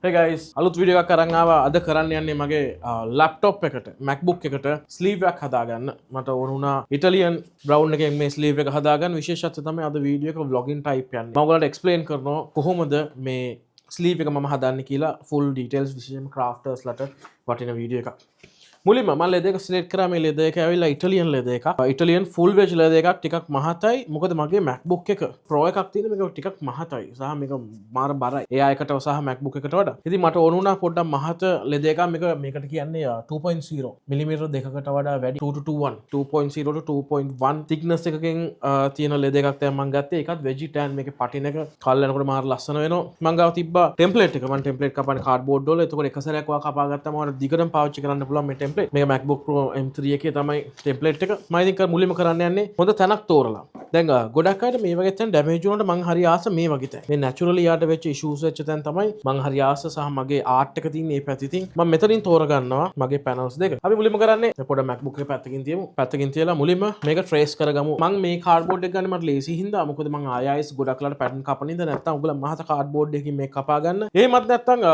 Hey guys, අලුත් video එකක් අරන් ආවා. අද කරන්න යන්නේ මගේ ලැප්ටොප් එකට MacBook එකට ස්ලීව් එකක් හදාගන්න. මට ඕන වුණා ඉටලියන් බ්‍රවුන් එකෙන් මේ ස්ලීව් එක හදාගන්න. විශේෂත්වය තමයි අද වීඩියෝ එක vlogging type යන්නේ. මම ඔයගලන්ට explain කරනවා කොහොමද මේ ස්ලීව් එක මම හදන්නේ කියලා full details විශේෂයෙන්ම crafters ලට වටින වීඩියෝ එකක්. මුලින්ම මම ලෙද එක සිලෙක්ට් කරා. මේ ලෙද එක ඇවිල්ලා ඉටලියන් ලෙද එකක්. ඉටලියන් ෆුල් වෙජ් ලෙද එකක්. ටිකක් මහතයි. මොකද මගේ MacBook එක Pro එකක් තියෙන මේක ටිකක් මහතයි. සහ මේක මාර බරයි. AI එකට සහ MacBook එකට වඩා. ඉතින් මට ඕන වුණා පොඩ්ඩක් මහත ලෙද එකක්. මේකට කියන්නේ 2.0 මිලිමීටර් දෙකකට වඩා වැඩි 2 to 1 2.0 to 2.1 thickness එකකින් තියෙන ලෙද එකක් තමයි මම ගත්තේ. ඒකත් vegetan මේකේ පටින එක කල් යනකොට මාර ලස්සන වෙනවා. මම ගාව තිබ්බා ටෙම්ප්ලේට් එක. මම ටෙම්ප්ලේට් කපන්නේ කාඩ්බෝඩ් වල. එතකොට එක සැරයක් වා කපා ගත්තාම මට දිගටම පාවිච්චි කරන්න පුළුවන් මේ මේ MacBook Pro M3 එකේ තමයි ටෙම්ප්ලේට් එක. මම ඉතින් මුලින්ම කරන්න යන්නේ හොඳ තැනක් තෝරලා. දැන් ගොඩක් අයට මේ වගේ තැන් ඩැමේජ් වුණාට මං හරි ආස මේ වගේ තැන්. මේ naturally යාට වෙච්ච issues වෙච්ච තැන් තමයි මං හරි ආස සහ මගේ ආර්ට් එක තියෙන මේ පැත්තේ. ඉතින් මම මෙතනින් තෝරගන්නවා මගේ panels දෙක. අපි මුලින්ම කරන්නේ පොඩ MacBook එක පැත්තකින් තියමු. පැත්තකින් තියලා මුලින්ම මේක trace කරගමු. මං මේ cardboard එක ගන්න මට ලේසි හින්දා මොකද මං ආයෙත් ගොඩක් ලාට pattern කපන ඉඳ නැත්තම් ඔයගොල්ලෝ මහත cardboard එකකින් මේක කපා ගන්න. එහෙමත් නැත්තම්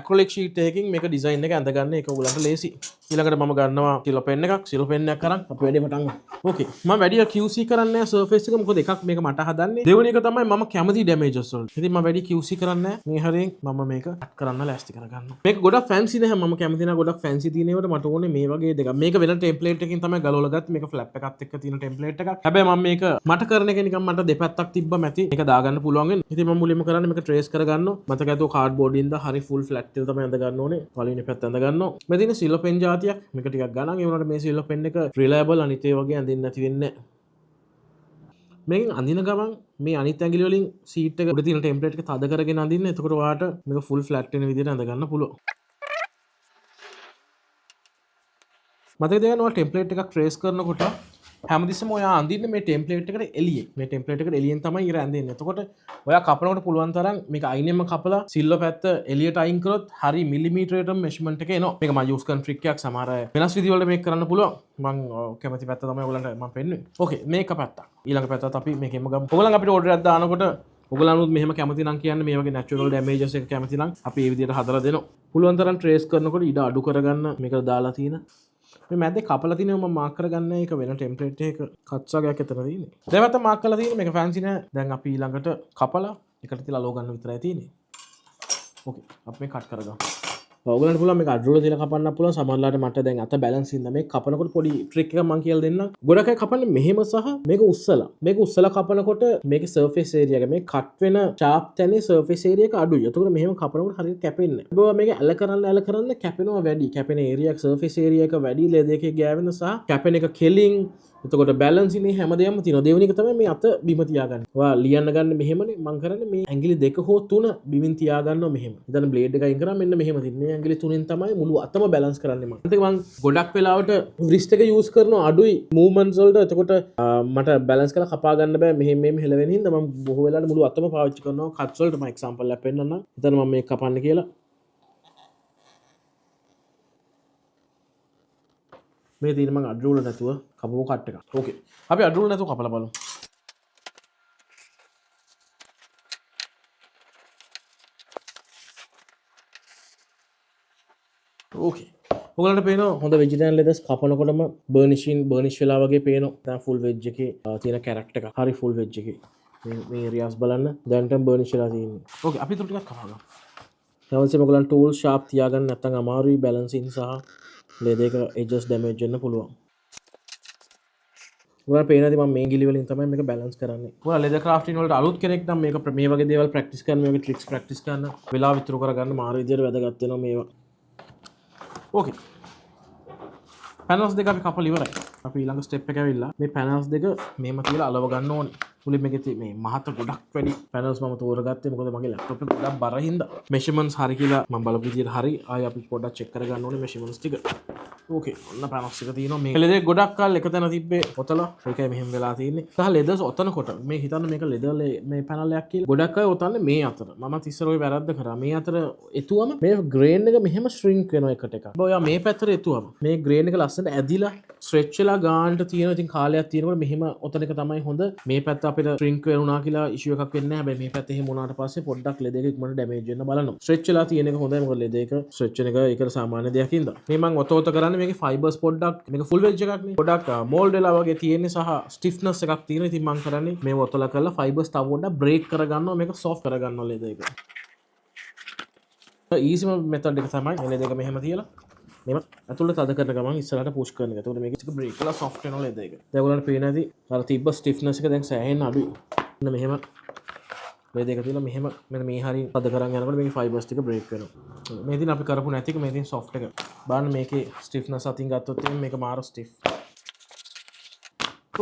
acrylic sheet එකකින් මේක design එක ඇඳ ගන්න ඒක ඔයගොල්ලන්ට ලේසි. ඊළඟට මම ගන්නවා සිලෝ පෙන් එකක්. සිලෝ පෙන් එකක් කරන් අපි වැඩේ පටන් ගමු. ඕකේ. මම වැඩි QC කරන්නේ නැහැ surface එක. මොකද එකක් මේක මට හදන්නේ. දෙවෙනි එක තමයි මම කැමති damages වලට. ඉතින් මම වැඩි QC කරන්නේ නැහැ. මේ හරියෙන් මම මේක කට් කරන්න ලෑස්ති කරගන්නවා. මේක ගොඩක් fancy නැහැ. මම කැමති නැහැ ගොඩක් fancy තියෙන ඒවාට. මට ඕනේ මේ වගේ දෙකක්. මේක වෙන template එකකින් තමයි ගලවලා ගත්තේ. මේක flap එකත් එක්ක තියෙන template එකක්. හැබැයි මම මේක මට කරන එක නිකන් මට දෙපැත්තක් තිබ්බ මැති. මේක දාගන්න පුළුවන් වෙන. ඉතින් මම මුලින්ම කරන්නේ මේක trace කරගන්නවා. මතක ඇතුව cardboard ඉඳ හරි full flat එක තමයි අඳ ගන්න ඕනේ. පළවෙනි පැත්ත අඳ ගන්නවා. මේ තියෙන සිලෝ පෙන් જાතියක්. මේක ටිකක් ගණන්. ඒ වුණාට මේ සිලෝ පෙන් එක reliable අනිත් ඒ වගේ අඳින්න නැති වෙන්නේ නැහැ. මේකෙන් අඳින ගමන් මේ අනිත් ඇඟිලි වලින් සීට් එක උඩ තියෙන ටෙම්ප්ලේට් එක තද කරගෙන අඳින්න. එතකොට ඔයාලට මේක ෆුල් ෆ්ලැට් වෙන විදිහට අඳ ගන්න පුළුවන්. මතක තියාගන්න ඔයාලා ටෙම්ප්ලේට් එකක් ට්‍රේස් කරනකොට හැමතිස්සෙම ඔයා අඳින්නේ මේ ටෙම්ප්ලේට් එකට එළියෙන්. මේ ටෙම්ප්ලේට් එකට එළියෙන් තමයි ඉර ඇඳින්නේ. එතකොට ඔයා කපනකොට පුළුවන් තරම් මේක අයිනෙන්ම කපලා සිල්ලෝ පැත්ත එළියට අයින් කරොත් හරි මිලිමීටරයකට මෙෂර්මන්ට් එක එනවා. මේක මම යූස් කරන ට්‍රික් එකක්. සමහර අය වෙනස් විදි වලට මේක කරන්න පුළුවන්. මම කැමති පැත්ත තමයි ඔයගලන්ට මම පෙන්නුවේ. ඕකේ මේක පැත්ත. ඊළඟ පැත්තත් අපි මේකෙම ගමු. ඔයගලන් අපිට ඕඩර් එකක් දානකොට ඔයගලනුත් මෙහෙම කැමති නම් කියන්නේ මේ වගේ natural damages එක කැමති නම් අපි මේ විදිහට හදලා දෙනවා. පුළුවන් තරම් trace කරනකොට ඉඩ අඩු කරගන්න මේක දාලා තියෙන මේ මැද්දේ කපලා තියෙනවා. මම මාක් කරගන්න ඒක වෙන ටෙම්ප්ලේට් එකක කට්ස් වගේක් එතන තියෙන්නේ. දෙවත්ත මාක් කරලා තියෙන්නේ මේක ෆැන්සි නෑ. දැන් අපි ඊළඟට කපලා එකට තියලා ලෝ ගන්න විතරයි තියෙන්නේ. ඕකේ අපි මේ කට් කරගමු. ඔයගලන්ට පුළුවන් මේක අඩු වල තියලා කපන්න පුළුවන්. සමහරවිට මට දැන් අත බැලන්ස් ඉන්න මේ කපනකොට පොඩි ට්‍රික් එකක් මම කියලා දෙන්නම්. ගොඩක් අය කපන්නේ මෙහෙම සහ මේක උස්සලා. මේක උස්සලා කපනකොට මේකේ සර්ෆේස් ඒරියා එක මේ කට් වෙන ෂාප් තැනේ සර්ෆේස් ඒරියා එක අඩුයි. එතකොට මෙහෙම කපනකොට හරියට කැපෙන්නේ නැහැ. ඔබ මේක ඇල කරන්න කැපෙනවා වැඩි. කැපෙන ඒරියා එක සර්ෆේස් ඒරියා එක වැඩි ලෙද එකේ ගෑවෙන සහ කැපෙන එක කෙලින්. එතකොට බැලන්ස් ඉන්නේ හැමදේම තියෙනවා. දෙවෙනි එක තමයි මේ අත බිම තියාගන්න. ඔයා ලියන්න ගන්න මෙහෙමනේ. මම කරන්නේ මේ ඇඟිලි දෙක හෝ තුන බිමින් තියාගන්නවා මෙහෙම. ඉතින් බ්ලේඩ් එක අයින් කරා මෙන්න මෙහෙම තියෙන. මේ ඇඟිලි තුනෙන් තමයි මුළු අතම බැලන්ස් කරන්නේ මම. ඒත් මම ගොඩක් වෙලාවට wrist එක යූස් කරනවා අඩුයි movements වලට. එතකොට මට බැලන්ස් කරලා කපා ගන්න බෑ. මෙහෙම හෙලවෙන හින්දා මම බොහෝ වෙලාවට මුළු අතම පාවිච්චි කරනවා. cuts වලට මම example එකක් පෙන්නන්නම්. එතන මම මේක කපන්න කියලා. මේ තියෙන මම අඩු වල නැතුව කපපුව කට් එකක්. ඕකේ. අපි අඩු වල නැතුව කපලා බලමු. ඕකේ. ඔයගලන්ට පේනවා හොඳ vegetarian leathers කපනකොටම burnish වෙලා වගේ පේනවා. දැන් full veg එකේ තියෙන character එක. හරි full veg එකේ. මේ areas බලන්න. දැන්ටම burnish වෙලා තියෙන්නේ. ඕකේ අපි ඊට ටිකක් කපා ගමු. ඊළඟට ඔයගලන් tool sharp තියාගන්න නැත්නම් අමාරුයි balancing සහ ලෙද එක edges damage වෙන්න පුළුවන්. ඔයාලා පේනවාද මම මේ ගිලි වලින් තමයි මේක බැලන්ස් කරන්නේ. ඔයාලා ලෙදර් ක්‍රාෆ්ටින් වලට අලුත් කෙනෙක් නම් මේක මේ වගේ දේවල් ප්‍රැක්ටිස් කරන්න මේ වගේ ට්‍රික්ස් ප්‍රැක්ටිස් කරන්න වෙලාව විතර කරගන්න මාර විදියට වැදගත් වෙනවා මේවා. ඕකේ. පැනල්ස් දෙක අපි කපලා ඉවරයි. අපි ඊළඟ ස්ටෙප් එක ඇවිල්ලා මේ පැනල්ස් දෙක මේම තියලා අලව ගන්න ඕනේ. මුලින් මේකේ මේ මහත ගොඩක් වැඩි පැනල්ස් මම තෝරගත්තේ මොකද මගේ ලැප්ටොප් එක ගොඩක් බර හින්දා. මෙෂර්මන්ට්ස් හරි කියලා මම බලපු විදියට හරි. ආයෙ අපි පොඩ්ඩක් චෙක් කරගන්න ඕනේ මෙෂර්මන්ට්ස් ටික. ඕකේ ඔන්න පැනල්ස් එක තියෙනවා. මේ ලෙදර් ගොඩක් කල් එක තැන තිබ්බේ ඔතලා. ඒකයි මෙහෙම වෙලා තියෙන්නේ. සහ ලෙදර්ස් ඔතනකොට මේ හිතන්න මේක ලෙදර් මේ පැනල් එකක් කියලා. ගොඩක් අය ඔතන්නේ මේ අතර. මමත් ඉස්සර ඔය වැරද්ද කරා. මේ අතර එතුවම මේ ග්‍රේන් එක මෙහෙම shrink වෙනවා එකට එක. ඔයා මේ පැත්තට එතුවම මේ ග්‍රේන් එක ලස්සනට ඇදිලා ස්ට්‍රෙච් වෙලා ගානට තියෙනවා. ඉතින් කාලයක් තියෙනකොට මෙහෙම ඔතන එක තමයි හොඳ. මේ පැත්ත අපිට ශ්‍රින්ක් වෙනවා කියලා ඉෂුව එකක් වෙන්නේ නැහැ. හැබැයි මේ පැත්තේ එහෙම වුණාට පස්සේ පොඩ්ඩක් ලෙඩ එක ඉක්මනට ඩැමේජ් වෙන්න බලනවා. ස්ට්‍රෙච් වෙලා තියෙන එක හොඳයි. මොකද ලෙඩ එක ස්ට්‍රෙච් වෙන එක ඒකට සාමාන්‍ය දෙයක් ඉඳලා. මේ මම ඔතෝත කරන්නේ මේකේ ෆයිබර්ස් පොඩ්ඩක් මේක ෆුල් වෙජ් එකක් නේ. පොඩ්ඩක් මෝල්ඩ් වෙලා වගේ තියෙන්නේ සහ ස්ටිෆ්නස් එකක් තියෙනවා. ඉතින් මම කරන්නේ මේ ඔතලා කරලා ෆයිබර්ස් තව පොඩ්ඩක් බ්‍රේක් කරගන්නවා. මේක සොෆ්ට් කරගන්නවා ලෙඩ එක. ඊසිම මෙතඩ් එක තමයි ලෙඩ එක මෙහෙම තියලා මෙම ඇතුළට තද කරන ගමන් ඉස්සරහට පුෂ් කරන එක. එතකොට මේක ටික බ්‍රේක් කරලා සොෆ්ට් වෙනවා ලෙඩ එක. දැන් ඔයගොල්ලන්ට පේන ඇති අර තිබ්බ ස්ටිෆ්නස් එක දැන් සෑහෙන්න අඩුයි. මෙන්න මෙහෙම ලෙඩ එක තියලා මෙහෙම මෙන්න මේ හරිය තද කරන් යනකොට මේකේ ෆයිබර්ස් ටික බ්‍රේක් වෙනවා. මේ දින අපි කරපු නැති එක මේ දින සොෆ්ට් එක. බලන්න මේකේ ස්ටිෆ්නස් අතින් ගත්තොත් මේක මාර ස්ටිෆ්.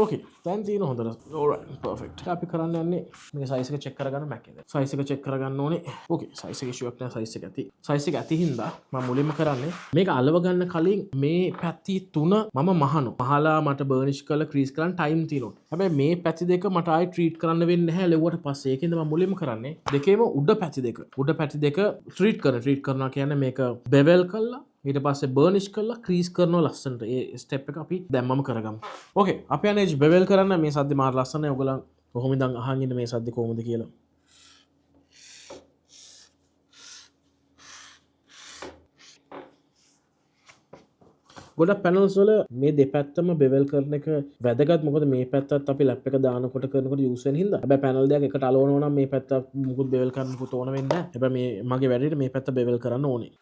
ඕකේ දැන් තියෙන හොඳට alright perfect. අපි කරන්න යන්නේ මේක සයිස් එක චෙක් කරගන්න Mac එකේ. සයිස් එක චෙක් කරගන්න ඕනේ. ඕකේ සයිස් එක ඉෂුවක් නැහැ සයිස් එක ඇති. සයිස් එක ඇති හින්දා මම මුලින්ම කරන්නේ මේක අලව ගන්න කලින් මේ පැති තුන මම මහනවා. මහලා මට බර්නිෂ් කරලා ක්‍රීස් කරන්න ටයිම් තියෙනවා. හැබැයි මේ පැති දෙක මට ආයි ට්‍රීට් කරන්න වෙන්නේ නැහැ ලෙව්වට පස්සේ. ඒකෙන්ද මම මුලින්ම කරන්නේ දෙකේම උඩ පැති දෙක. උඩ පැති දෙක ට්‍රීට් කරනවා කියන්නේ මේක බෙවල් කරලා ඊට පස්සේ බර්නිෂ් කරලා ක්‍රීස් කරනවා ලස්සනට. ඒ ස්ටෙප් එක අපි දැම්මම කරගමු. ඕකේ අපි යන්නේ බෙවල් කරන්න. මේ සද්දේ මාර ලස්සනයි. ඔයගොල්ලන් කොහොමද ඉඳන් අහන් ඉන්න මේ සද්දේ කොහොමද කියලා. ගොඩක් පැනල්ස් වල මේ දෙපැත්තම බෙවල් කරන එක වැදගත්. මොකද මේ පැත්තත් අපි ලැප් එක දානකොට කරනකොට යූස් වෙන හින්දා. හැබැයි පැනල් දෙකක් එකට අලවනවා නම් මේ පැත්ත මුකුත් බෙවල් කරන්න පුත ඕන වෙන්නේ නැහැ. හැබැයි මේ මගේ වැඩේට මේ පැත්ත බෙවල් කරන්න ඕනේ.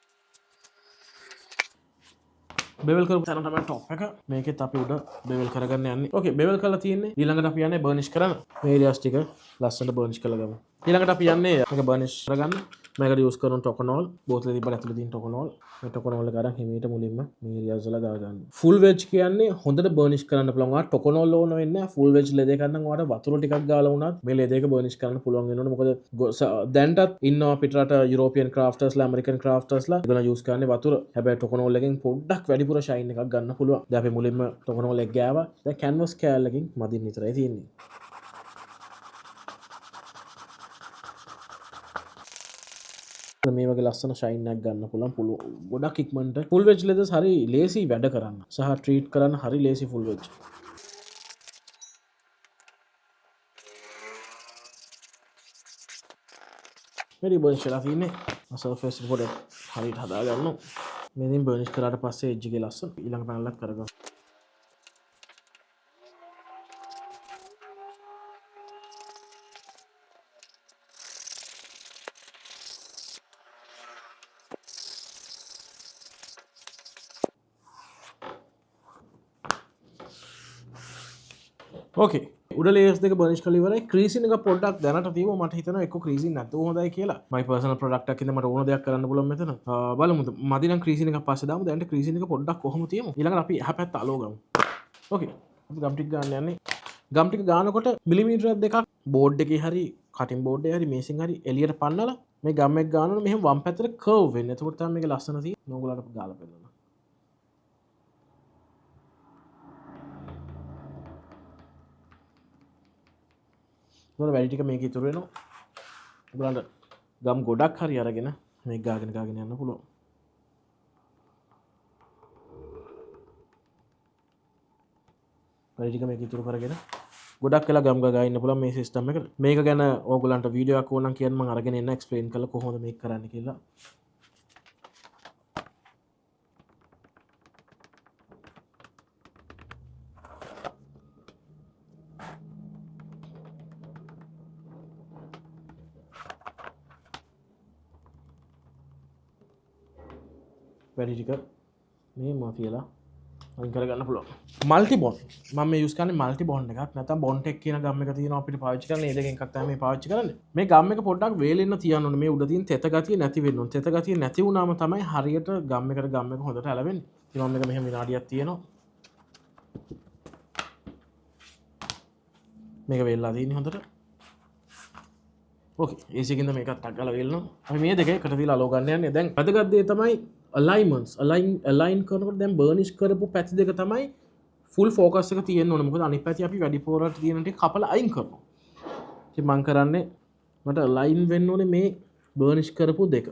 බෙවල් කරපු තැන තමයි টොප් එක. මේකෙත් අපි උඩ බෙවල් කරගන්න යන්නේ. ඕකේ බෙවල් කරලා තියෙන්නේ. ඊළඟට අපි යන්නේ බර්නිෂ් කරන්න. මේ ඒරියාස් ටික ලස්සනට බර්නිෂ් කරලා ගමු. ඊළඟට අපි යන්නේ මේක බර්නිෂ් කරගන්න. මේකට යූස් කරන ටොකනෝල් බෝතලේ තිබ්බට ඇතුලේ තියෙන ටොකනෝල්. මේ ටොකනෝල් එක අරන් හිමීට මුලින්ම මේ ඒරියාස් වල ගා ගන්න. ෆුල් වෙජ් කියන්නේ හොඳට බර්නිෂ් කරන්න පුළුවන්. ආ ටොකනෝල් ඕන වෙන්නේ නැහැ. ෆුල් වෙජ් ලෙද එකක් නම් ඔයාලට වතුර ටිකක් ගාලා වුණත් මේ ලෙද එක බර්නිෂ් කරන්න පුළුවන් වෙනවනේ. මොකද දැන්ටත් ඉන්නවා පිටරට යුරෝපියන් ක්‍රාෆ්ටර්ස්ලා ඇමරිකන් ක්‍රාෆ්ටර්ස්ලා ඒගොල්ලෝ යූස් කරන්නේ වතුර. හැබැයි ටොකනෝල් එකෙන් පොඩ්ඩක් වැඩිපුර ෂයින් එකක් ගන්න පුළුවන්. දැන් අපි මුලින්ම ටොකනෝල් එක ගෑවා. දැන් කැන්වස් කෑල්ලකින් මදින් විතරයි තියෙන්නේ. මේ වගේ ලස්සන ෂයින් එකක් ගන්න පුළුවන් ගොඩක් ඉක්මනට. ෆුල් වෙජ් ලෙදර්ස් හරි ලේසි වැඩ කරන්න සහ ට්‍රීට් කරන්න හරි ලේසි ෆුල් වෙජ්. වැඩි බර්නිෂ් කරලා තියෙන්නේ. සර්ෆේස් එක පොඩ්ඩක් හරියට හදා ගන්නවා. මේ දින් බර්නිෂ් කරාට පස්සේ එජ් එකේ ලස්සන ඊළඟ පැනල් එක කරගමු. ඕකේ උඩ ලේයර්ස් දෙක බර්නිෂ් කරලා ඉවරයි. ක්‍රීසින් එක පොඩ්ඩක් දැනට තියෙනවා. මට හිතෙනවා එක්ක ක්‍රීසින් නැතුව හොඳයි කියලා. මයි පර්සනල් ප්‍රොඩක්ට් එකක් ඉඳන් මට ඕන දෙයක් කරන්න පුළුවන් මෙතන. බලමු මදි නම් ක්‍රීසින් එකක් පස්සේ දාමු. දැන් ක්‍රීසින් එක පොඩ්ඩක් කොහොම තියමු. ඊළඟට අපි එහා පැත්ත අලව ගමු. ඕකේ අපි ගම් ටික ගන්න යන්නේ. ගම් ටික ගන්නකොට මිලිමීටරයක් දෙකක් බෝඩ් එකේ හරි කටින් බෝඩ් එකේ හරි මේසින් හරි එළියට පන්නලා මේ ගම් එක ගන්නකොට මෙහෙම වම් පැත්තට කර්ව් වෙන්නේ. එතකොට තමයි මේක ලස්සන තියෙන්නේ. ඕගොල්ලන්ට ගාලා පෙන්නනවා. වැඩි ටික මේක ඉතුරු වෙනවා. ඔයගලන්ට ගම් ගොඩක් හරි අරගෙන මේක ගාගෙන යන්න පුළුවන්. වැඩි ටික මේක ඉතුරු කරගෙන ගොඩක් වෙලා ගම් ගා ඉන්න පුළුවන් මේ සිස්ටම් එකට. මේක ගැන ඕගලන්ට වීඩියෝ එකක් ඕන නම් කියන්න මම අරගෙන එන්න එක්ස්ප්ලেইন කරලා කොහොමද මේක කරන්න කියලා. වැඩි ටික මේ මා කියලා අයින් කරගන්න පුළුවන්. මල්ටි බොන්ඩ් මම මේ යූස් කරන්නේ මල්ටි බොන්ඩ් එකක්. නැත්නම් බොන්ටෙක් කියන ගම් එක තියෙනවා අපිට පාවිච්චි කරන්න. ඒ දෙකෙන් එකක් තමයි මේ පාවිච්චි කරන්නේ. මේ ගම් එක පොඩ්ඩක් වේලෙන්න තියන්න ඕනේ. මේ උඩ තියෙන තෙත ගතිය නැති වෙන්න ඕනේ. තෙත ගතිය නැති වුණාම තමයි හරියට ගම් එකට ගම් එක හොඳට ඇලවෙන්නේ. ඉතින් මම මේක මෙහෙම විනාඩියක් තියෙනවා. මේක වෙල්ලා තියෙන්නේ හොඳට. ඕකේ AC එකෙන්ද මේකත් ටක් ගාලා වෙල්නවා. අපි මේ දෙක එකට තියලා අලෝ ගන්න යන්නේ. දැන් වැදගත් දේ තමයි alignments align කරනකොට දැන් බර්නිෂ් කරපු පැති දෙක තමයි ෆුල් ෆෝකස් එක තියෙන්න ඕනේ. මොකද අනිත් පැති අපි වැඩිපුරට තියෙන ටික කපලා අයින් කරනවා. ඉතින් මම කරන්නේ මට align වෙන්න ඕනේ මේ බර්නිෂ් කරපු දෙක.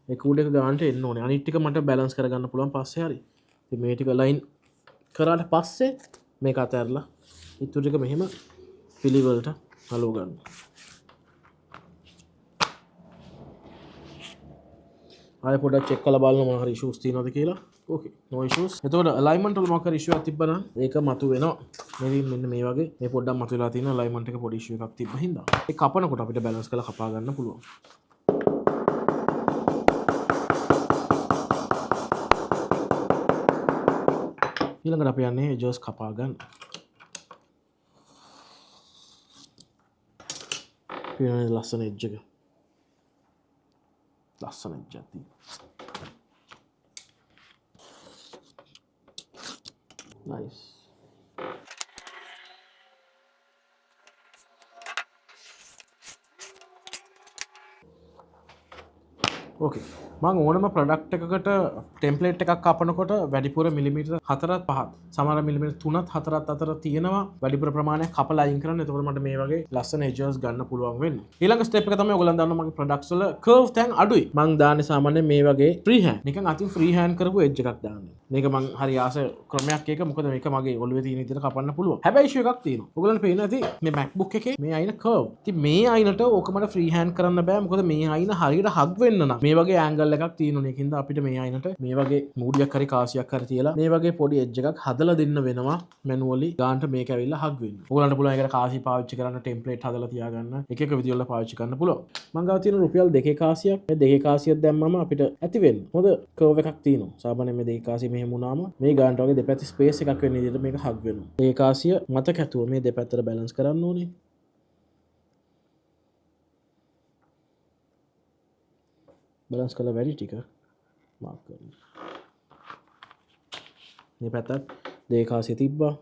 ඒක උඩ එක ගන්නට එන්න ඕනේ. අනිත් ටික මට බැලන්ස් කරගන්න පුළුවන් පස්සේ හරි. ඉතින් මේ ටික align කරාට පස්සේ මේක අතහැරලා ඊටු ටික මෙහෙම පිළිවෙලට හලෝ ගන්න. ආයෙ පොඩ්ඩක් චෙක් කරලා බලන්න මොනවා හරි ඉෂුස් තියෙනවද කියලා. ඕකේ no issues. එතකොට alignment වල මොකක් හරි issue එකක් තිබ්බනම් ඒක මතු වෙනවා. මෙන්න මේ වගේ මේ පොඩ්ඩක් මතු වෙලා තියෙන alignment එක පොඩි issue එකක් තිබ්බ හින්දා. ඒ කපනකොට අපිට balance කරලා කපා ගන්න පුළුවන්. ඊළඟට අපි යන්නේ edges කපා ගන්න. පියන ලස්සන edge එක. ලස්සන edge එකක් තියෙනවා. Nice. Okay. මම ඕනම ප්‍රොඩක්ට් එකකට ටෙම්ප්ලේට් එකක් කපනකොට වැඩිපුර මිලිමීටර් 4ත් 5ත් සමහර මිලිමීටර් 3ත් 4ත් අතර තියෙනවා වැඩිපුර ප්‍රමාණයක් කපලා අයින් කරන්න. එතකොට මට මේ වගේ ලස්සන edges ගන්න පුළුවන් වෙන්නේ. ඊළඟ ස්ටෙප් එක තමයි ඔයගොල්ලන් දන්නවා මගේ ප්‍රොඩක්ට්ස් වල කර්ව් තැන් අඩුයි. මම දාන්නේ සාමාන්‍යයෙන් මේ වගේ ෆ්‍රී හෑන්ඩ්. නිකන් අතින් ෆ්‍රී හෑන්ඩ් කරපු edge එකක් දාන්නේ. මේක මම හරි ආස ක්‍රමයක් එක මොකද මේක මගේ ඔළුවේ තියෙන විදිහට කපන්න පුළුවන්. හැබැයි issue එකක් තියෙනවා. ඔයගොල්ලන්ට පේනවා ඇති මේ MacBook එකේ මේ අයින කර්ව්. ඉතින් මේ අයිනට ඕක මට ෆ්‍රී හෑන්ඩ් කරන්න බෑ. මොකද මේ අයින හරියට හග් වෙන්න නම් මේ වගේ ඇන්ගල් එකක් තියෙනවා. ඒකින්ද අපිට මේ අයිනට මේ වගේ මූඩියක් හරි කාසියක් හරි තියලා මේ වගේ පොඩි එජ් එකක් හදලා දෙන්න වෙනවා මැනුවලි ගානට මේක ඇවිල්ලා හග් වෙන්න. ඔයගලන්ට පුළුවන් ඒකට කාසි පාවිච්චි කරන්න ටෙම්ප්ලේට් හදලා තියාගන්න එක එක විදිහවල පාවිච්චි කරන්න පුළුවන්. මම ගාව තියෙන රුපියල් 2 කාසියක් මේ 2 කාසියක් දැම්මම අපිට ඇති වෙන්න. හොඳ කර්ව් එකක් තියෙනවා. සාමාන්‍යයෙන් මේ 2 කාසිය මෙහෙම වුණාම මේ ගානට වගේ දෙපැත්ත ස්පේස් එකක් වෙන විදිහට මේක හග් වෙනවා. 2 කාසිය මතක ඇතුව මේ දෙපැත්තට බැලන්ස් කරන්න ඕනේ. බැලන්ස් කරලා වැඩි ටික මාක් කරන්න. මේ පැත්තත් 2 කාසිය තිබ්බා.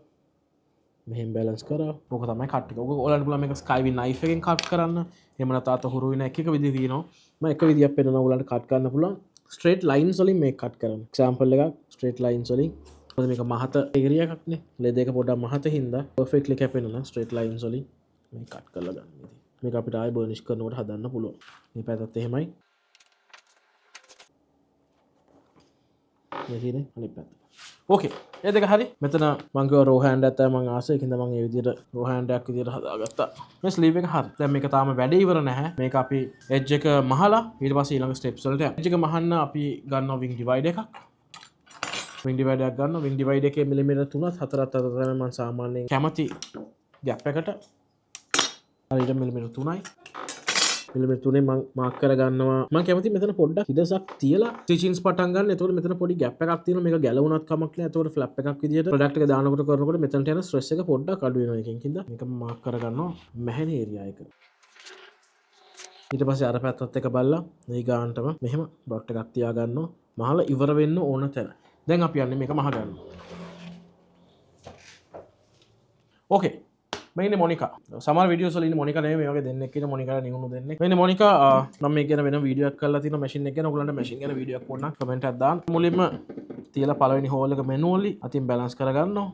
මෙහෙම බැලන්ස් කරා. ඕක තමයි කට් එක. ඔයගොල්ලන්ට පුළුවන් මේක ස්කයිවි නයිෆ් එකෙන් කට් කරන්න. එහෙම නැත්නම් අත හුරු වෙන එක විදිහ තියෙනවා. මම එක විදියක් පෙන්නනවා ඔයගොල්ලන්ට කට් කරන්න පුළුවන්. ස්ට්‍රේට් ලයින්ස් වලින් මේක කට් කරන්න. එක්සැම්පල් එකක් ස්ට්‍රේට් ලයින්ස් වලින්. මොකද මේක මහත ඒරියා එකක් නේ. ලෙඩ එක පොඩ්ඩක් මහත හින්දා පර්ෆෙක්ට්ලි කැපෙනවා ස්ට්‍රේට් ලයින්ස් වලින් මේක කට් කරලා ගන්න. මේක අපිට ආයෙ බර්නිෂ් කරනකොට හදන්න පුළුවන්. මේ පැත්තත් එහෙමයි. මේ අනිත් පැත්ත. ඕකේ. ඒ දෙක හරි. මෙතන මම කිව්වා රෝ හෑන්ඩ් එකක් තමයි මම ආසයි. ඒකින්ද මම මේ විදිහට රෝ හෑන්ඩ් එකක් විදිහට හදාගත්තා. මේ ස්ලීව් එක හරි. දැන් මේක තාම වැඩ ඉවර නැහැ. මේක අපි එජ් එක මහලා ඊට පස්සේ ඊළඟ ස්ටෙප්ස් වලට යනවා. එජ් එක මහන්න අපි ගන්නවා විං ඩිවයිඩර් එකක්. විං ඩිවයිඩර් එකක් ගන්නවා. විං ඩිවයිඩර් එකේ මිලිමීටර් 3ත් 4ත් අතර තමයි මම සාමාන්‍යයෙන් කැමති ගැප් එකට. හරියට මිලිමීටර් 3යි. මිලිමීටර් 3 මම මාක් කරගන්නවා. මම කැමති මෙතන පොඩ්ඩක් හිදසක් තියලා ස්ටිචින්ස් පටන් ගන්න. එතකොට මෙතන පොඩි ගැප් එකක් තියෙනවා. මේක ගැලවුණත් කමක් නැහැ. එතකොට ෆ්ලැප් එකක් විදියට ප්‍රොඩක්ට් එක දානකොට කරනකොට මෙතනට යන ස්ට්‍රෙස් එක පොඩ්ඩක් අඩු වෙනවා. ඒකෙන් කින්ද මේක මාක් කරගන්නවා මැහෙන ඒරියා එක. ඊට පස්සේ අර පැත්තත් එක බලලා මේ ගානටම මෙහෙම ඩොට් එකක් තියා ගන්නවා. මහලා ඉවර වෙන්න ඕන තැන. දැන් අපි යන්නේ මේක මහ ගන්න. ඕකේ. මේ ඉන්නේ මොනිකා. සමහර වීඩියෝස් වල ඉන්නේ මොනිකා නෙමෙයි මේ වගේ දෙන්නෙක් ඉන්න මොනිකාලා නිවුණු දෙන්නෙක්. මේ ඉන්නේ මොනිකා. මම මේ ගැන වෙන වීඩියෝ එකක් කරලා තියෙනවා මැෂින් එක ගැන. ඔයගොල්ලන්ට මැෂින් ගැන වීඩියෝ එකක් ඕන නම් කමෙන්ට් එකක් දාන්න. මුලින්ම තියලා පළවෙනි හෝල් එක මැනුවලි අතින් බැලන්ස් කරගන්නවා.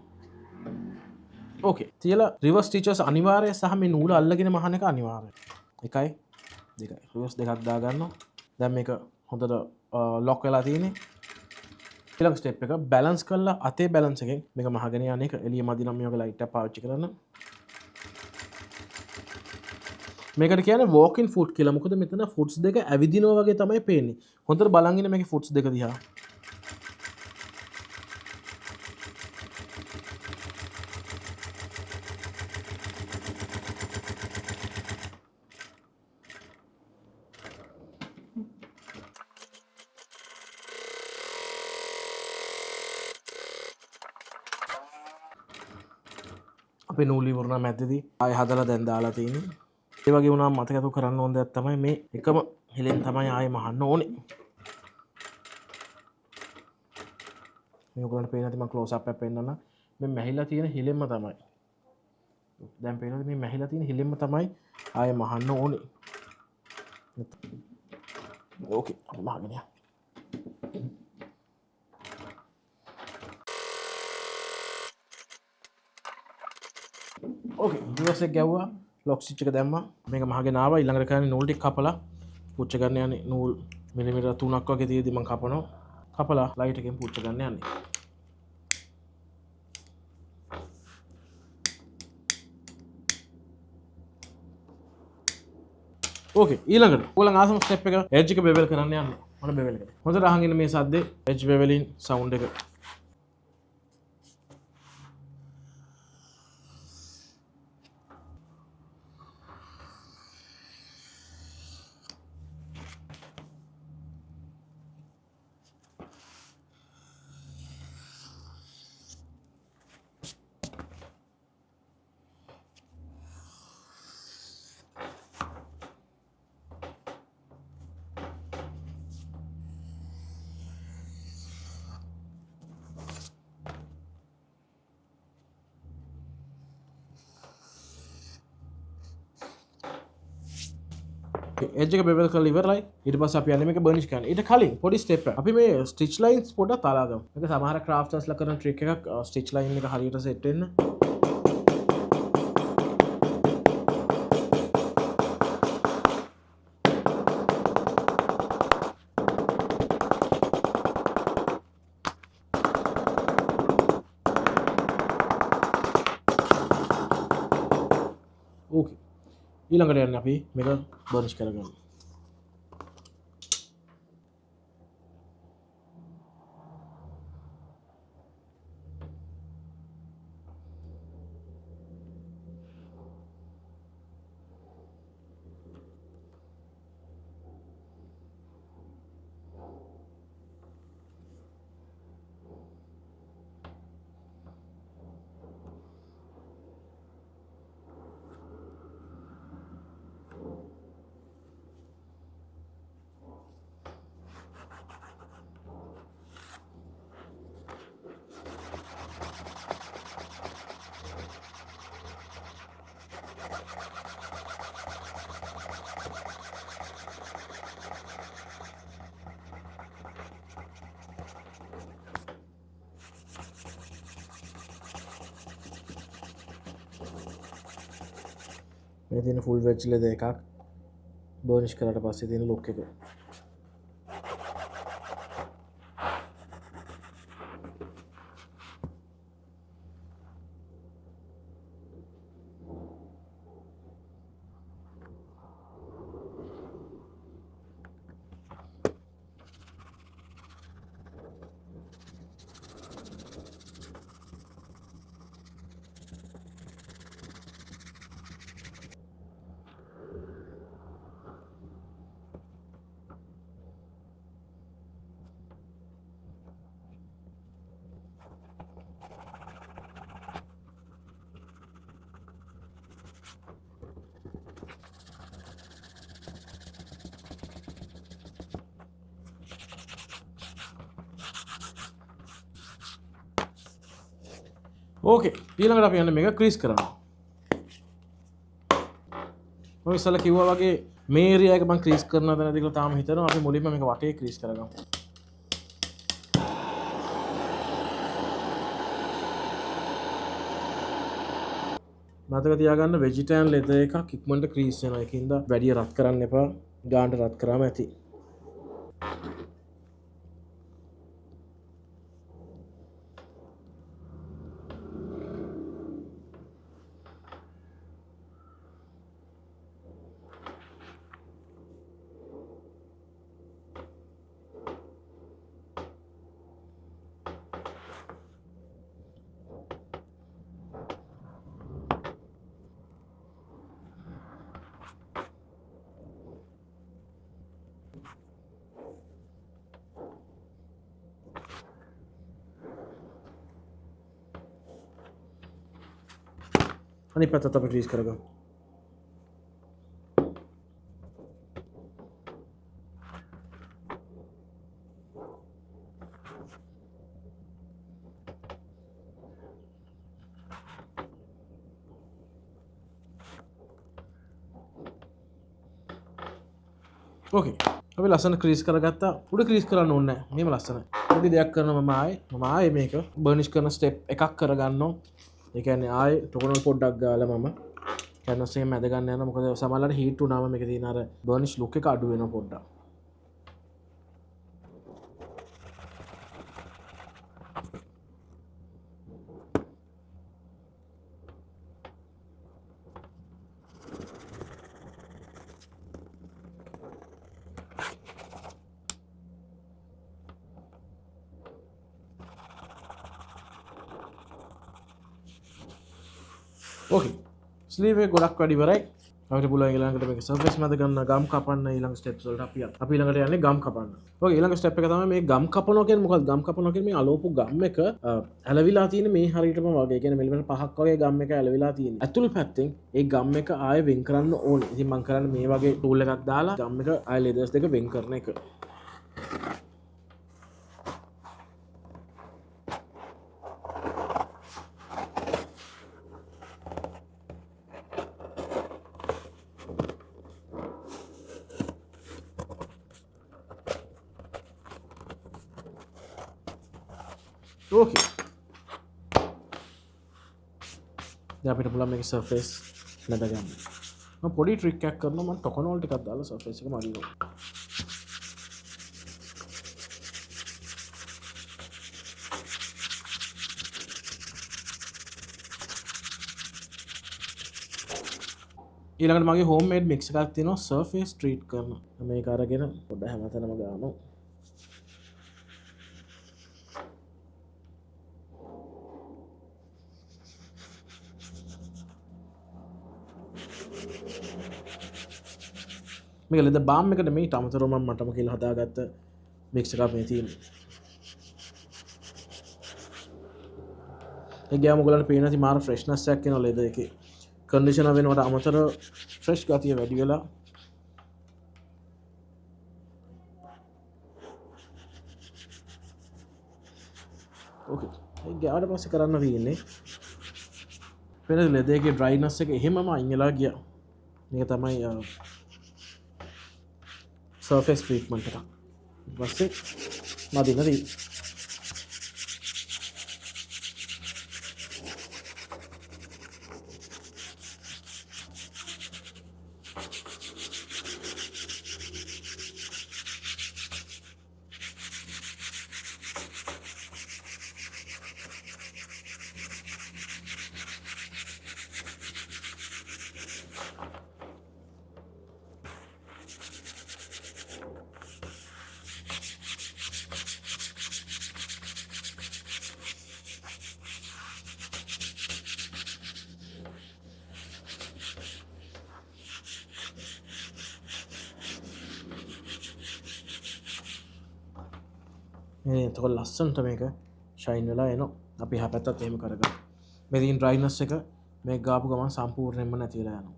ඕකේ. තියලා රිවර්ස් ස්ටිචස් අනිවාර්යයි සහ මේ නූල අල්ලගෙන මහන එක අනිවාර්යයි. 1යි 2යි. රිවර්ස් දෙකක් දා ගන්නවා. දැන් මේක හොඳට ලොක් වෙලා තියෙන්නේ. ඊළඟ ස්ටෙප් එක බැලන්ස් කරලා අතේ බැලන්ස් එකෙන් මේක මහගෙන යන එක. එළිය මදි නම් මේ වගේ ලයිට් එකක් පාවිච්චි කරන්න. මේකට කියන්නේ walking foot කියලා. මොකද මෙතන ෆුට්ස් දෙක ඇවිදිනවා වගේ තමයි පේන්නේ. හොඳට බලන් ඉන්න මේකේ ෆුට්ස් දෙක දිහා. අපේ නූල් ඉවරනා මැද්දේදී ආයෙ හදලා දැන් දාලා තියෙන්නේ. ඒ වගේ වුණාම මතක ඇතුව කරන්න ඕන දෙයක් තමයි මේ එකම හෙලෙන් තමයි ආයෙ මහන්න ඕනේ. මේ ඔයගොල්ලන්ට පේන නැති මම ක්ලෝස් අප් එකක් පෙන්නන්න. මේ මැහිලා තියෙන හිලෙන්ම තමයි. දැන් පේනවද මේ මැහිලා තියෙන හිලෙන්ම තමයි ආයෙ මහන්න ඕනේ. ඕකේ අපි මහගෙන යමු. ඕකේ රිවර්ස් එක ගැව්වා. ලොක් ස්ටිච් එක දැම්මා. මේක මහගෙන ආවා. ඊළඟට කරන්නේ නූල් ටික කපලා පුච්ච ගන්න යන්නේ. නූල් මිලිමීටර් 3ක් වගේ තියෙදි මම කපනවා. කපලා ලයිට් එකෙන් පුච්ච ගන්න යන්නේ. ඕකේ ඊළඟට ඔයාලන් ආසම ස්ටෙප් එක එජ් එක බෙවල් කරන්න යන්න. මොන බෙවල් එකද? හොඳට අහන් ඉන්න මේ සද්දේ එජ් බෙවලින් සවුන්ඩ් එක. එජ් එක බෙවල් කරලා ඉවරයි. ඊට පස්සේ අපි යන්නේ මේක බර්නිෂ් කරන්න. ඊට කලින් පොඩි ස්ටෙප් එකක්. අපි මේ ස්ටිච් ලයින්ස් පොඩ්ඩක් තාලා ගමු. මේක සමහර ක්‍රාෆ්ටර්ස්ලා කරන ට්‍රික් එකක් ස්ටිච් ලයින් එක හරියට සෙට් වෙන්න. ඕකේ. ඊළඟට යන්නේ අපි මේක බර්නිෂ් කරගන්න. මේ තියෙන ෆුල් වෙජ් ලෙදර් එකක් බර්නිෂ් කරලා පස්සේ තියෙන ලුක් එක. ඕකේ ඊළඟට අපි යන්නේ මේක ක්‍රීස් කරනවා. මම ඉස්සෙල්ලා කිව්වා වගේ මේ ඒරියා එක මම ක්‍රීස් කරනවද නැද්ද කියලා තාම හිතනවා. අපි මුලින්ම මේක වටේ ක්‍රීස් කරගමු. මතක තියාගන්න වෙජිටෑන් ලෙදර් එකක් ඉක්මනට ක්‍රීස් වෙනවා. ඒකින්ද වැඩි රත් කරන්න එපා. ගානට රත් කරාම ඇති. අනිත් පැත්තත් අපි ක්‍රීස් කරගමු. ඕකේ අපි ලස්සන ක්‍රීස් කරගත්තා. උඩ ක්‍රීස් කරන්න ඕනේ නැහැ. මේම ලස්සනයි. පොඩි දෙයක් කරනවා මම ආයේ මේක බර්නිෂ් කරන ස්ටෙප් එකක් කරගන්නවා. ඒ කියන්නේ ආයේ ටොකනල් පොඩ්ඩක් ගාලා මම කැන්වස් එකෙන් මැද ගන්න යනවා. මොකද සමහරවිට හීට් වුණාම මේකේ තියෙන අර බර්නිෂ් ලුක් එක අඩු වෙනවා පොඩ්ඩක්. ඕකේ ස්ලීව් එක ගොඩක් වැඩි ඉවරයි. අපිට පුළුවන් ඊළඟට මේක සර්ෆේස් මැද ගන්න ගම් කපන්න ඊළඟ ස්ටෙප්ස් වලට අපි ඊළඟට යන්නේ ගම් කපන්න. ඕකේ ඊළඟ ස්ටෙප් එක තමයි මේ ගම් කපනවා කියන්නේ මොකක්ද? ගම් කපනවා කියන්නේ මේ අලෝපු ගම් එක ඇලවිලා තියෙන මේ හරියටම වගේ. කියන්නේ මිලිමීටර් 5ක් වගේ ගම් එක ඇලවිලා තියෙන. ඇතුල් පැත්තෙන් ඒ ගම් එක ආයෙ වෙන් කරන්න ඕනේ. ඉතින් මම කරන්නේ මේ වගේ ටූල් එකක් දාලා ගම් එක ආයෙ ලෙදර්ස් දෙක වෙන් කරන එක. ඕකේ දැන් අපිට පුළුවන් මේක සර්ෆේස් නැද ගන්න. මම පොඩි ට්‍රික් එකක් කරනවා. මම ටොකනෝල් ටිකක් දාලා සර්ෆේස් එක මරිනවා. ඊළඟට මගේ හෝම් මේඩ් මික්ස් එකක් තියෙනවා සර්ෆේස් ට්‍රීට් කරන. මේක අරගෙන පොඩ්ඩක් හැමතැනම ගන්නවා. මේක ලෙද බාම් එකට මේ අමතරව මම මටම කියලා හදාගත්ත මික්ස් එකක් මේ තියෙන්නේ. ඒ ගියාම ඔයගලන්ට පේන ඇති මාර ෆ්‍රෙෂ්නස් එකක් එනවා ලෙද එකේ. කන්ඩිෂනර් වෙනවට අමතරව ෆ්‍රෙෂ් ගතිය වැඩි වෙලා ඕකේ. ඒ ගියාට පස්සේ කරන්න තියෙන්නේ වෙන ලෙද එකේ ඩ්‍රයිනස් එක එහෙමම අයින් වෙලා ගියා. මේක තමයි සර්ෆේස් ට්‍රීට්මන්ට් එක. ඊපස්සේ මදිනදී එතකොට ලස්සනට මේක ෂයින් වෙලා එනවා. අපි එහා පැත්තත් එහෙම කරගමු. මේ තියෙන ඩ්‍රයිනස් එක මේක ගාපු ගමන් සම්පූර්ණයෙන්ම නැති වෙලා යනවා.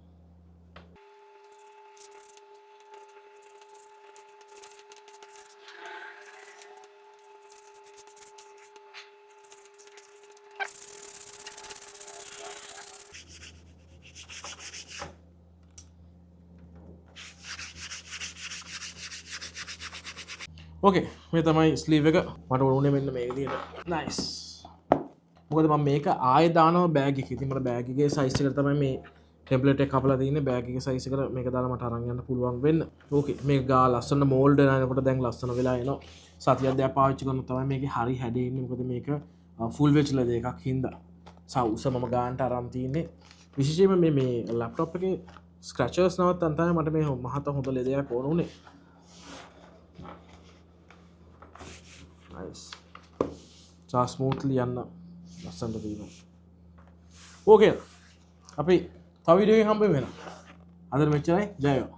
ඕකේ මේ තමයි ස්ලීව් එක. මට ඕනේ මෙන්න මේ විදිහට. නයිස්. මොකද මම මේක ආයෙ දානවා බෑග් එකේ. ඉතින් මට බෑග් එකේ සයිස් එකට තමයි මේ ටෙම්ප්ලේට් එක කපලා තියෙන්නේ. බෑග් එකේ සයිස් එකට මේක දාලා මට අරන් යන්න පුළුවන් වෙන්න. ඕකේ මේක ගා ලස්සන මෝල්ඩ් වෙනකොට දැන් ලස්සන වෙලා එනවා. සතියක් දෙකක් පාවිච්චි කරනකොට තමයි මේකේ හරි හැඩේ ඉන්නේ. මොකද මේක ෆුල් වෙච් ලෙද එකක් හින්දා. සවුස මම ගානට අරන් තින්නේ. විශේෂයෙන්ම මේ ලැප්ටොප් එකේ ස්ක්‍රැචර්ස් නවත්තන්න තමයි මට මේ මහත හොඳ ලෙදයක් ඕන උනේ. සා ස්මූත්ලි යන්න ලස්සන්ට දීම. ඕකේ අපි තව වීඩියෝ එකකින් හම්බ වෙනවා. අදට මෙච්චරයි. ජය වේවා.